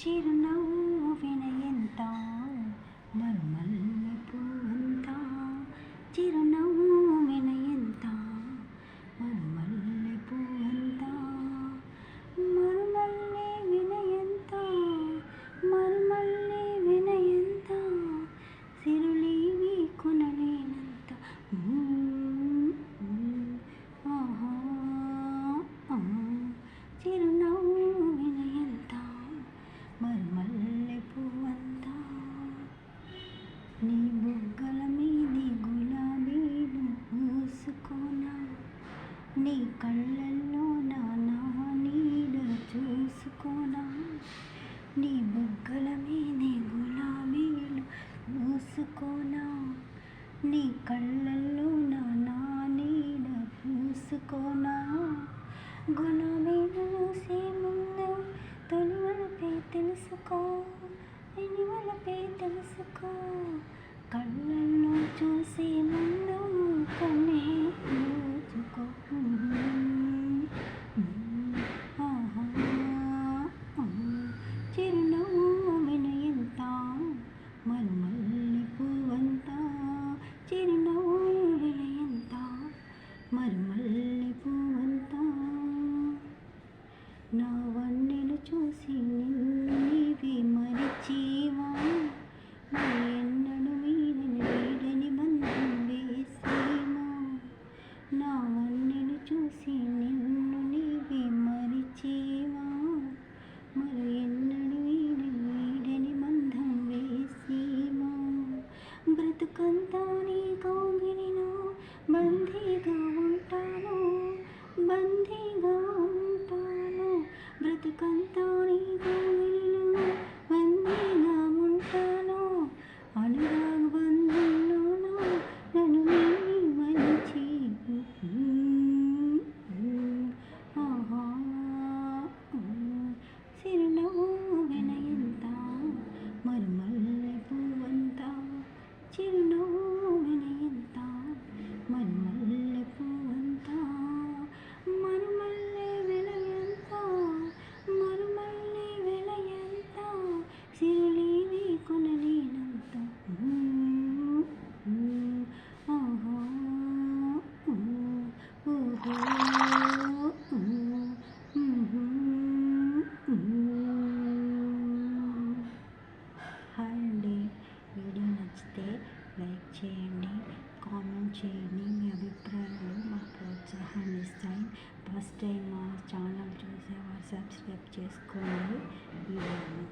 చిరునవ్వు వినయంత మరుమల్లె పువ్వంత చిరునవ్వు వినయంత మరుమల్లె పువ్వంత మరుమల్లె వినయంత మరుమల్లె వినయంత సిరులీవి కొనలేనంత ఆహా చిరునవ్వు వినయంత మరుమల్లె పువ్వంత నీ బుగ్గల మీది గులాబీలు పూసుకోనా నీ కళ్ళల్లో నా నీడ చూసుకోనా నీ బుగ్గల మీది గులాబీలు పూసుకోనా నీ కళ్ళల్లో నా నీడ చూసుకోనా గులాబీలు చూసే ముందు తొలి వలపే తెలుసుకో ఎన్ని వలపే తెలుసుకో కళ్ళల్లో చూసే ముందు కన్నే చూసుకో ఆహా చిరునవ్వు వినయంత మరుమల్లె పువ్వంత చిరునవ్వు వినయంత మరుమల్లె పువ్వంత నా వన్నెలు చూసి నీవి మరిచేవా ఎన్నడు వీడని బంధం వేసేమా నా వన్నెలు చూసి నిన్ను నీవి మరిచేవా మరి ఎన్నడు వీడని బంధం వేసేమా బ్రతుకంతా నీ కౌగిలిలో బందీగా ఉంటాను బందీగా ఉంటాను బ్రతుకంతా నీ కౌగిలిలో బందీగా ఉంటాను అనురాగ బంధంలోనూ నన్ను నీవి మరిచి ఆహా చిరునవ్వు వినయంత మరుమల్లె పువ్వంత చిరునవ్వు వినయంత మరుమల్లె పువ్వంత మరుమల్లె వినయంత మరుమల్లె వినయంత సిరులీవి కొనలేనంత ఆహా ఓహో హాయ్ అండి, వీడియో నచ్చితే లైక్ చేయండి, కామెంట్ చేయండి. మీ అభిప్రాయాలు మాకు ప్రోత్సాహాన్ని ఇస్తాయి. ఫస్ట్ టైం మా ఛానల్ చూసేవారు సబ్స్క్రైబ్ చేసుకోండి. వీడియోని